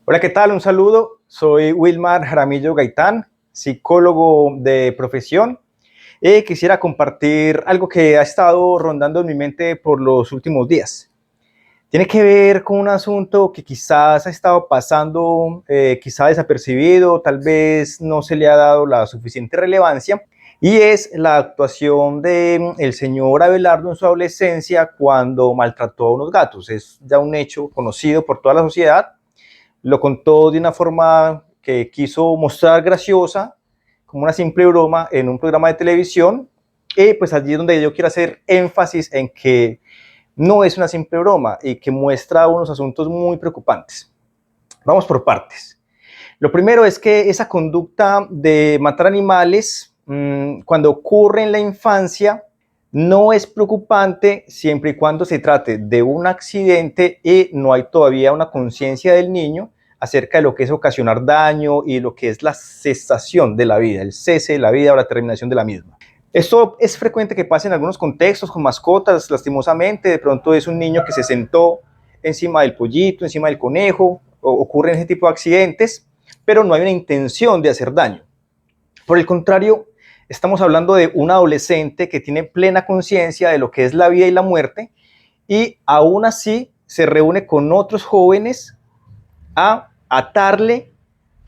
Hola, ¿qué tal? Un saludo. Soy Wilmar Jaramillo Gaitán, psicólogo de profesión. Quisiera compartir algo que ha estado rondando en mi mente por los últimos días. Tiene que ver con un asunto que quizás ha estado pasando, quizá desapercibido, tal vez no se le ha dado la suficiente relevancia, y es la actuación de el señor Abelardo en su adolescencia cuando maltrató a unos gatos. Es ya un hecho conocido por toda la sociedad. Lo contó de una forma que quiso mostrar graciosa, como una simple broma en un programa de televisión. Y pues allí es donde yo quiero hacer énfasis en que no es una simple broma y que muestra unos asuntos muy preocupantes. Vamos por partes. Lo primero es que esa conducta de matar animales, cuando ocurre en la infancia, no es preocupante siempre y cuando se trate de un accidente y no hay todavía una conciencia del niño acerca de lo que es ocasionar daño y lo que es la cesación de la vida, el cese de la vida o la terminación de la misma. Esto es frecuente que pase en algunos contextos con mascotas, lastimosamente. De pronto es un niño que se sentó encima del pollito, encima del conejo, ocurren ese tipo de accidentes, pero no hay una intención de hacer daño. Por el contrario, estamos hablando de un adolescente que tiene plena conciencia de lo que es la vida y la muerte y aún así se reúne con otros jóvenes a atarle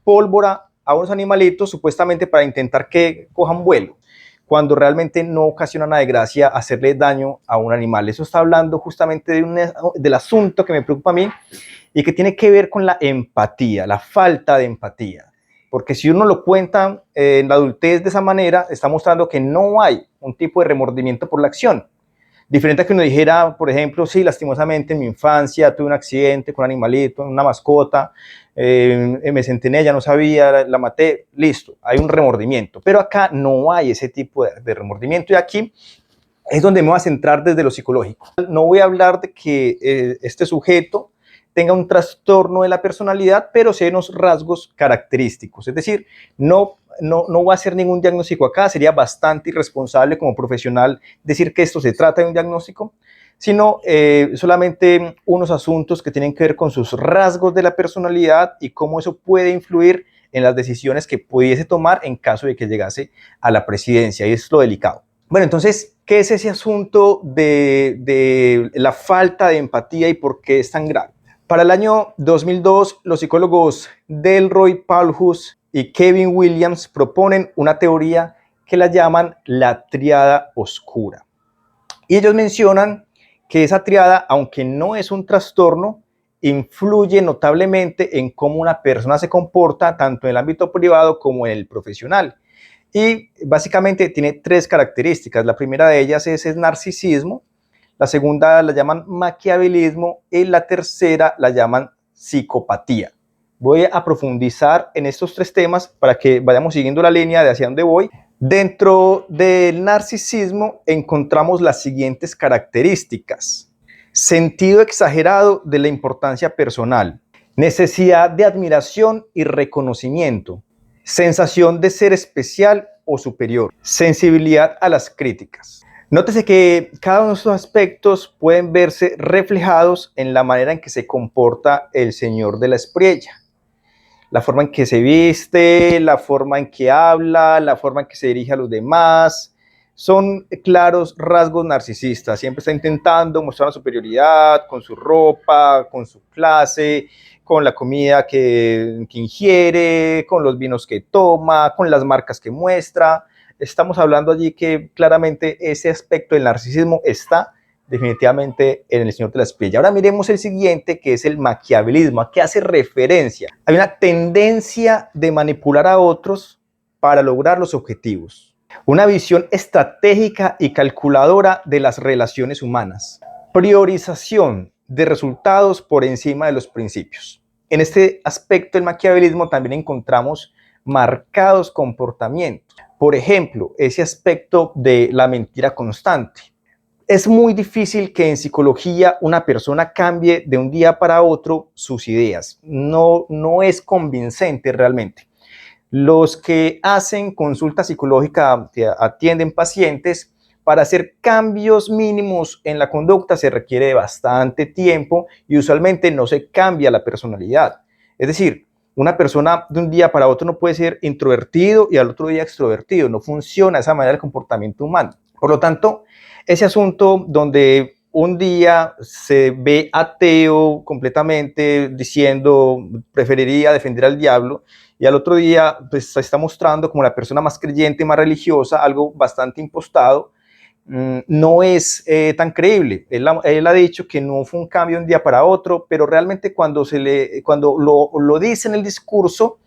pólvora a unos animalitos supuestamente para intentar que cojan vuelo, cuando realmente no ocasiona nada de gracia hacerle daño a un animal. Eso está hablando justamente del asunto que me preocupa a mí y que tiene que ver con la empatía, la falta de empatía. Porque si uno lo cuenta en la adultez de esa manera, está mostrando que no hay un tipo de remordimiento por la acción. Diferente a que uno dijera, por ejemplo, sí, lastimosamente en mi infancia tuve un accidente con un animalito, una mascota, me senté en ella, no sabía, la maté, listo, hay un remordimiento. Pero acá no hay ese tipo de remordimiento y aquí es donde me voy a centrar desde lo psicológico. No voy a hablar de que este sujeto tenga un trastorno de la personalidad, pero sí hay unos rasgos característicos. Es decir, no voy a hacer ningún diagnóstico acá, sería bastante irresponsable como profesional decir que esto se trata de un diagnóstico, sino solamente unos asuntos que tienen que ver con sus rasgos de la personalidad y cómo eso puede influir en las decisiones que pudiese tomar en caso de que llegase a la presidencia, y es lo delicado. Bueno, entonces, ¿qué es ese asunto de la falta de empatía y por qué es tan grave? Para el año 2002, los psicólogos Delroy Paulhus y Kevin Williams proponen una teoría que la llaman la tríada oscura. Y ellos mencionan que esa tríada, aunque no es un trastorno, influye notablemente en cómo una persona se comporta tanto en el ámbito privado como en el profesional. Y básicamente tiene tres características. La primera de ellas es el narcisismo, la segunda la llaman maquiavelismo y la tercera la llaman psicopatía. Voy a profundizar en estos tres temas para que vayamos siguiendo la línea de hacia dónde voy. Dentro del narcisismo encontramos las siguientes características: sentido exagerado de la importancia personal, necesidad de admiración y reconocimiento, sensación de ser especial o superior, sensibilidad a las críticas. Nótese que cada uno de estos aspectos pueden verse reflejados en la manera en que se comporta el señor de la Espriella. La forma en que se viste, la forma en que habla, la forma en que se dirige a los demás, son claros rasgos narcisistas. Siempre está intentando mostrar una superioridad con su ropa, con su clase, con la comida que ingiere, con los vinos que toma, con las marcas que muestra. Estamos hablando allí que claramente ese aspecto del narcisismo está definitivamente en el señor de la Espriella. Ahora miremos el siguiente, que es el maquiavelismo. ¿A qué hace referencia? Hay una tendencia de manipular a otros para lograr los objetivos. Una visión estratégica y calculadora de las relaciones humanas. Priorización de resultados por encima de los principios. En este aspecto del maquiavelismo también encontramos marcados comportamientos. Por ejemplo, ese aspecto de la mentira constante. Es muy difícil que en psicología una persona cambie de un día para otro sus ideas. No es convincente realmente. Los que hacen consulta psicológica, que atienden pacientes, para hacer cambios mínimos en la conducta se requiere bastante tiempo y usualmente no se cambia la personalidad. Es decir, una persona de un día para otro no puede ser introvertido y al otro día extrovertido. No funciona de esa manera el comportamiento humano. Por lo tanto, ese asunto donde un día se ve ateo completamente diciendo preferiría defender al diablo y al otro día pues, se está mostrando como la persona más creyente, más religiosa, algo bastante impostado, no es tan creíble. Él ha dicho que no fue un cambio de un día para otro, pero realmente cuando lo dice en el discurso,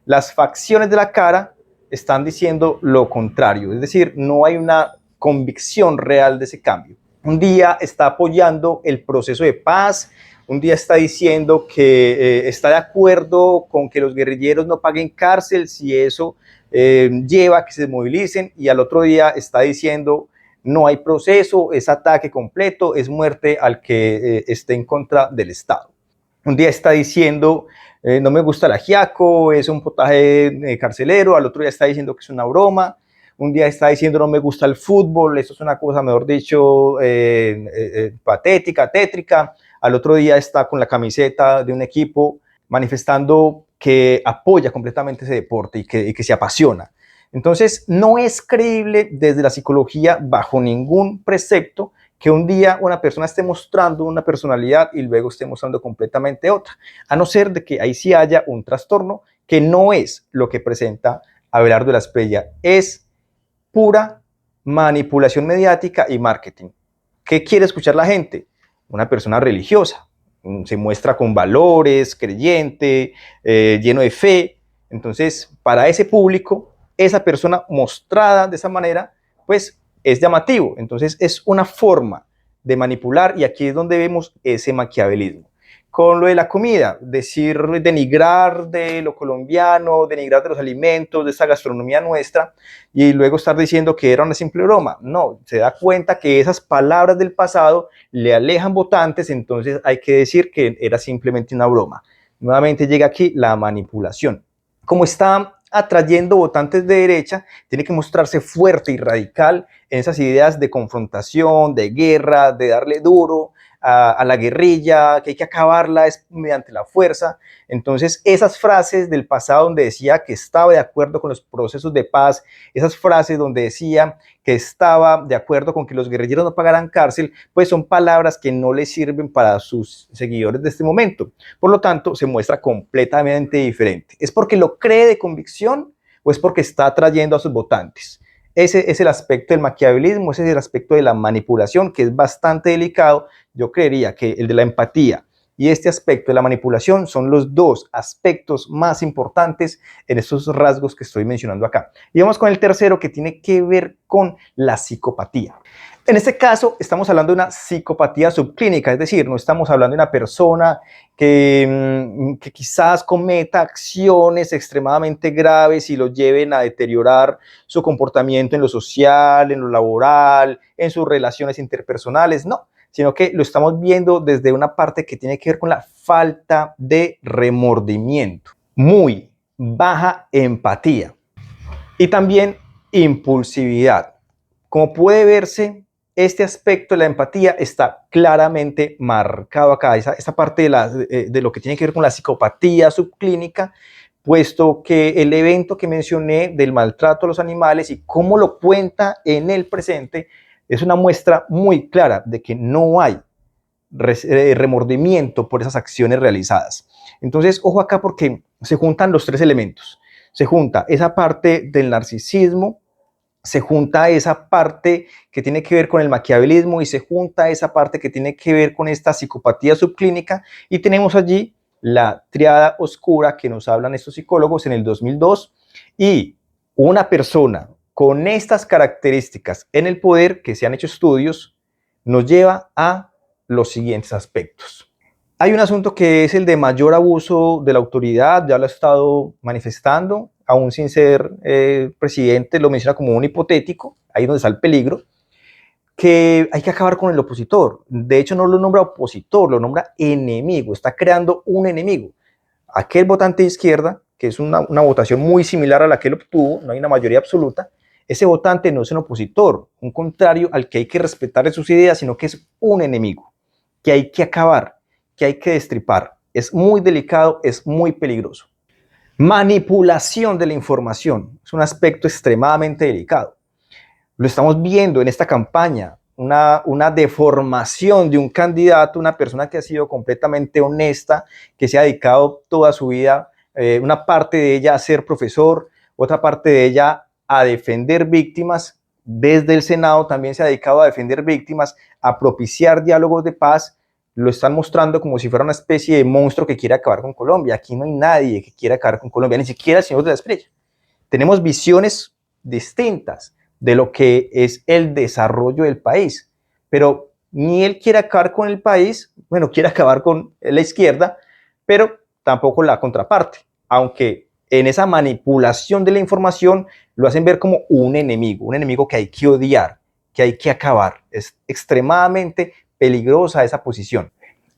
las facciones de la cara están diciendo lo contrario, es decir, no hay una convicción real de ese cambio. Un día está apoyando el proceso de paz, un día está diciendo que está de acuerdo con que los guerrilleros no paguen cárcel si eso lleva a que se movilicen, y al otro día está diciendo no hay proceso, es ataque completo, es muerte al que esté en contra del Estado. Un día está diciendo no me gusta el ajiaco, es un potaje carcelero, al otro día está diciendo que es una broma, un día está diciendo no me gusta el fútbol, eso es una cosa, mejor dicho, patética, tétrica, al otro día está con la camiseta de un equipo manifestando que apoya completamente ese deporte y que se apasiona. Entonces, no es creíble desde la psicología bajo ningún precepto que un día una persona esté mostrando una personalidad y luego esté mostrando completamente otra, a no ser de que ahí sí haya un trastorno que no es lo que presenta Abelardo de la Espriella, es pura manipulación mediática y marketing. ¿Qué quiere escuchar la gente? Una persona religiosa, se muestra con valores, creyente, lleno de fe. Entonces, para ese público, esa persona mostrada de esa manera, pues es llamativo. Entonces, es una forma de manipular y aquí es donde vemos ese maquiavelismo. Con lo de la comida, decir, denigrar de lo colombiano, denigrar de los alimentos, de esta gastronomía nuestra, y luego estar diciendo que era una simple broma. No, se da cuenta que esas palabras del pasado le alejan votantes, entonces hay que decir que era simplemente una broma. Nuevamente llega aquí la manipulación. Como está atrayendo votantes de derecha, tiene que mostrarse fuerte y radical en esas ideas de confrontación, de guerra, de darle duro a la guerrilla, que hay que acabarla es mediante la fuerza. Entonces, esas frases del pasado donde decía que estaba de acuerdo con los procesos de paz, esas frases donde decía que estaba de acuerdo con que los guerrilleros no pagaran cárcel, pues son palabras que no le sirven para sus seguidores de este momento. Por lo tanto, se muestra completamente diferente. ¿Es porque lo cree de convicción o es porque está atrayendo a sus votantes? Ese es el aspecto del maquiavelismo, ese es el aspecto de la manipulación, que es bastante delicado. Yo creería que el de la empatía y este aspecto de la manipulación son los dos aspectos más importantes en estos rasgos que estoy mencionando acá. Y vamos con el tercero, que tiene que ver con la psicopatía. En este caso, estamos hablando de una psicopatía subclínica, es decir, no estamos hablando de una persona que quizás cometa acciones extremadamente graves y lo lleven a deteriorar su comportamiento en lo social, en lo laboral, en sus relaciones interpersonales, no, sino que lo estamos viendo desde una parte que tiene que ver con la falta de remordimiento, muy baja empatía y también impulsividad. Como puede verse, este aspecto de la empatía está claramente marcado acá, esa parte de lo que tiene que ver con la psicopatía subclínica, puesto que el evento que mencioné del maltrato a los animales y cómo lo cuenta en el presente es una muestra muy clara de que no hay remordimiento por esas acciones realizadas. Entonces, ojo acá porque se juntan los tres elementos. Se junta esa parte del narcisismo, se junta esa parte que tiene que ver con el maquiavelismo y se junta esa parte que tiene que ver con esta psicopatía subclínica y tenemos allí la triada oscura que nos hablan estos psicólogos en el 2002 y una persona con estas características en el poder, que se han hecho estudios, nos lleva a los siguientes aspectos. Hay un asunto que es el de mayor abuso de la autoridad, ya lo ha estado manifestando, aún sin ser presidente, lo menciona como un hipotético, ahí es donde está el peligro, que hay que acabar con el opositor. De hecho, no lo nombra opositor, lo nombra enemigo, está creando un enemigo. Aquel votante de izquierda, que es una votación muy similar a la que él obtuvo, no hay una mayoría absoluta, ese votante no es un opositor, un contrario al que hay que respetarle sus ideas, sino que es un enemigo, que hay que acabar, que hay que destripar. Es muy delicado, es muy peligroso. Manipulación de la información es un aspecto extremadamente delicado. Lo estamos viendo en esta campaña, una deformación de un candidato, una persona que ha sido completamente honesta, que se ha dedicado toda su vida, una parte de ella a ser profesor, otra parte de ella a defender víctimas. Desde el Senado también se ha dedicado a defender víctimas, a propiciar diálogos de paz. Lo están mostrando como si fuera una especie de monstruo que quiere acabar con Colombia. Aquí no hay nadie que quiera acabar con Colombia, ni siquiera el señor de la Espriella. Tenemos visiones distintas de lo que es el desarrollo del país, pero ni él quiere acabar con el país, bueno, quiere acabar con la izquierda, pero tampoco la contraparte, aunque en esa manipulación de la información lo hacen ver como un enemigo que hay que odiar, que hay que acabar. Es extremadamente peligrosa esa posición.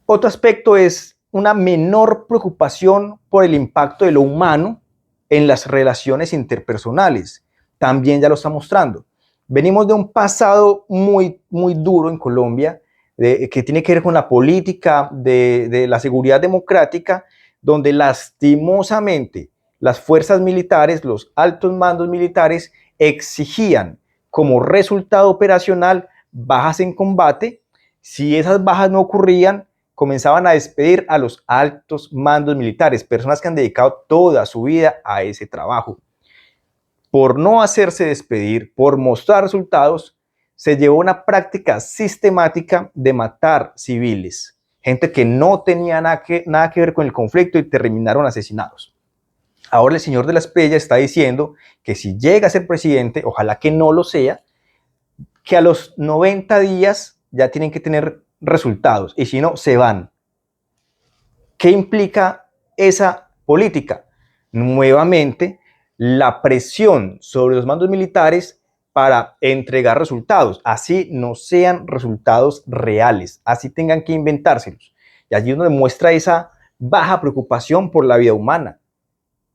Otro aspecto es una menor preocupación por el impacto de lo humano en las relaciones interpersonales. También ya lo está mostrando. Venimos de un pasado muy duro en Colombia, que tiene que ver con la política de la seguridad democrática, donde lastimosamente las fuerzas militares, los altos mandos militares, exigían como resultado operacional bajas en combate. Si esas bajas no ocurrían, comenzaban a despedir a los altos mandos militares, personas que han dedicado toda su vida a ese trabajo. Por no hacerse despedir, por mostrar resultados, se llevó una práctica sistemática de matar civiles, gente que no tenía nada que ver con el conflicto y terminaron asesinados. Ahora el señor de la Espriella está diciendo que si llega a ser presidente, ojalá que no lo sea, que a los 90 días ya tienen que tener resultados y si no, se van. ¿Qué implica esa política? Nuevamente, la presión sobre los mandos militares para entregar resultados, así no sean resultados reales, así tengan que inventárselos. Y allí uno demuestra esa baja preocupación por la vida humana.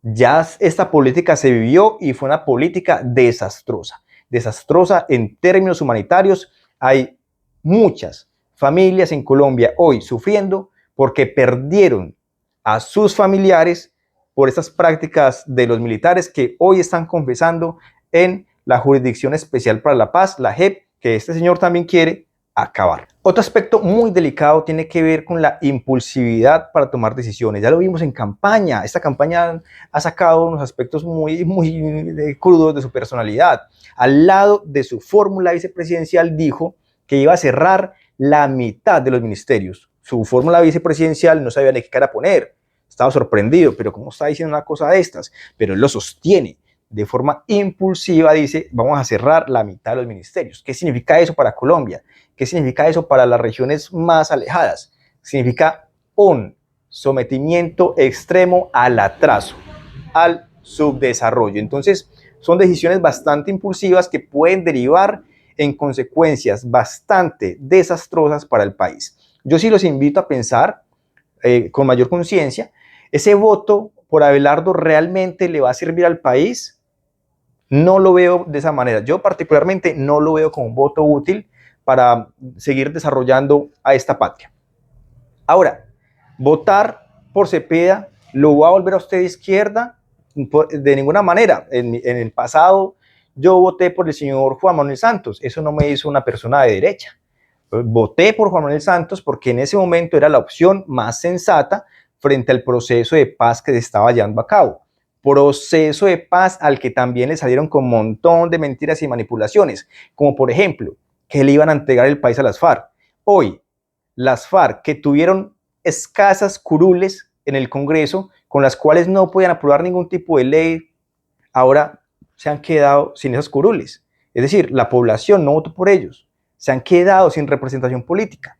Ya esta política se vivió y fue una política desastrosa, desastrosa en términos humanitarios. Hay muchas familias en Colombia hoy sufriendo porque perdieron a sus familiares por estas prácticas de los militares que hoy están confesando en la Jurisdicción Especial para la Paz, la JEP, que este señor también quiere acabar. Otro aspecto muy delicado tiene que ver con la impulsividad para tomar decisiones. Ya lo vimos en campaña. Esta campaña ha sacado unos aspectos muy crudos de su personalidad. Al lado de su fórmula vicepresidencial dijo que iba a cerrar la mitad de los ministerios. Su fórmula vicepresidencial no sabía ni qué cara poner. Estaba sorprendido, pero ¿cómo está diciendo una cosa de estas? Pero él lo sostiene. De forma impulsiva dice, vamos a cerrar la mitad de los ministerios. ¿Qué significa eso para Colombia? ¿Qué significa eso para las regiones más alejadas? Significa un sometimiento extremo al atraso, al subdesarrollo. Entonces, son decisiones bastante impulsivas que pueden derivar en consecuencias bastante desastrosas para el país. Yo sí los invito a pensar con mayor conciencia, ¿ese voto por Abelardo realmente le va a servir al país? No lo veo de esa manera. Yo particularmente no lo veo como un voto útil para seguir desarrollando a esta patria. Ahora, votar por Cepeda, ¿lo va a volver a usted de izquierda? De ninguna manera. En el pasado yo voté por el señor Juan Manuel Santos. Eso no me hizo una persona de derecha. Voté por Juan Manuel Santos porque en ese momento era la opción más sensata frente al proceso de paz que se estaba llevando a cabo. Proceso de paz al que también le salieron con un montón de mentiras y manipulaciones, como por ejemplo, que le iban a entregar el país a las FARC. Hoy, las FARC, que tuvieron escasas curules en el Congreso, con las cuales no podían aprobar ningún tipo de ley, ahora se han quedado sin esas curules. Es decir, la población no votó por ellos, se han quedado sin representación política.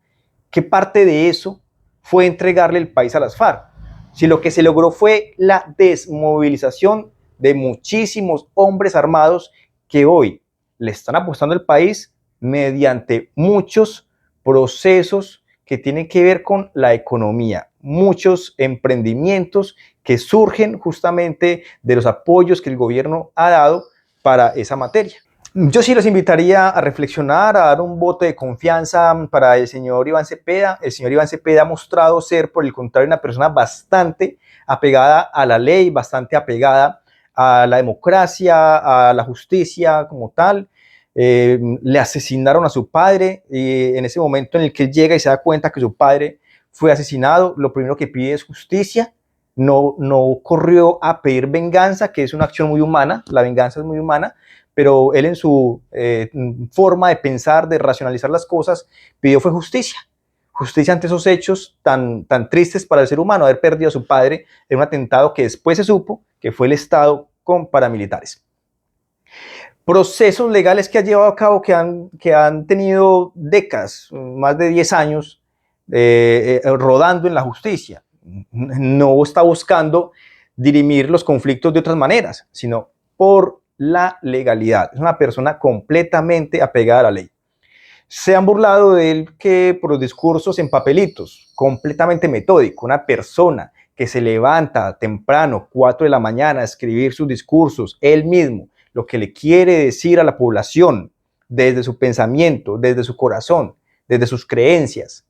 ¿Qué parte de eso fue entregarle el país a las FARC? Si lo que se logró fue la desmovilización de muchísimos hombres armados que hoy le están apostando al país mediante muchos procesos que tienen que ver con la economía, muchos emprendimientos que surgen justamente de los apoyos que el gobierno ha dado para esa materia. Yo sí los invitaría a reflexionar, a dar un voto de confianza para el señor Iván Cepeda. El señor Iván Cepeda ha mostrado ser, por el contrario, una persona bastante apegada a la ley, bastante apegada a la democracia, a la justicia como tal. Le asesinaron a su padre y en ese momento en el que él llega y se da cuenta que su padre fue asesinado, lo primero que pide es justicia. No corrió a pedir venganza, que es una acción muy humana, la venganza es muy humana, pero él en su forma de pensar, de racionalizar las cosas, pidió fue justicia. Justicia ante esos hechos tan tristes para el ser humano, haber perdido a su padre en un atentado que después se supo que fue el Estado con paramilitares. Procesos legales que ha llevado a cabo que han tenido décadas, más de 10 años, rodando en la justicia. No está buscando dirimir los conflictos de otras maneras, sino por la legalidad. Es una persona completamente apegada a la ley. Se han burlado de él que por los discursos en papelitos, completamente metódico, una persona que se levanta temprano, 4 de la mañana, a escribir sus discursos, él mismo, lo que le quiere decir a la población, desde su pensamiento, desde su corazón, desde sus creencias.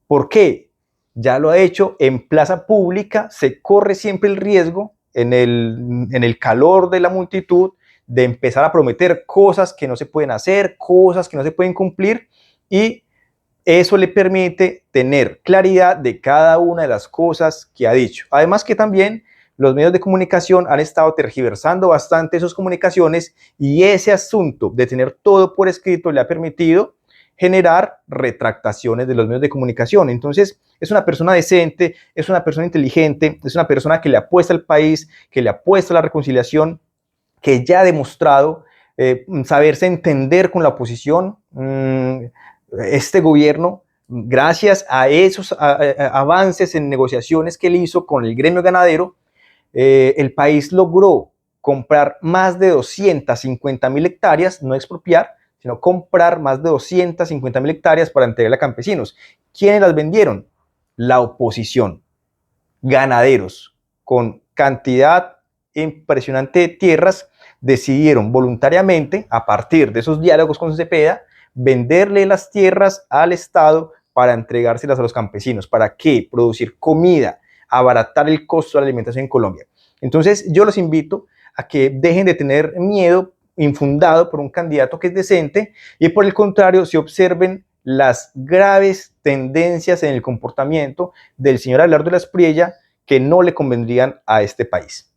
¿Por qué? Ya lo ha hecho en plaza pública, se corre siempre el riesgo en el calor de la multitud de empezar a prometer cosas que no se pueden hacer, cosas que no se pueden cumplir, y eso le permite tener claridad de cada una de las cosas que ha dicho. Además que también los medios de comunicación han estado tergiversando bastante sus comunicaciones y ese asunto de tener todo por escrito le ha permitido generar retractaciones de los medios de comunicación. Entonces, es una persona decente, es una persona inteligente, es una persona que le apuesta al país, que le apuesta a la reconciliación, que ya ha demostrado saberse entender con la oposición. Este gobierno, gracias a esos avances en negociaciones que él hizo con el gremio ganadero, el país logró comprar más de 250.000 hectáreas, no expropiar, sino comprar más de 250.000 hectáreas para entregarle a campesinos. ¿Quiénes las vendieron? La oposición, ganaderos, con cantidad impresionante de tierras, decidieron voluntariamente, a partir de esos diálogos con Cepeda, venderle las tierras al Estado para entregárselas a los campesinos. ¿Para qué? Producir comida, abaratar el costo de la alimentación en Colombia. Entonces, yo los invito a que dejen de tener miedo infundado por un candidato que es decente y por el contrario, se observen las graves tendencias en el comportamiento del señor Abelardo de la Espriella que no le convendrían a este país.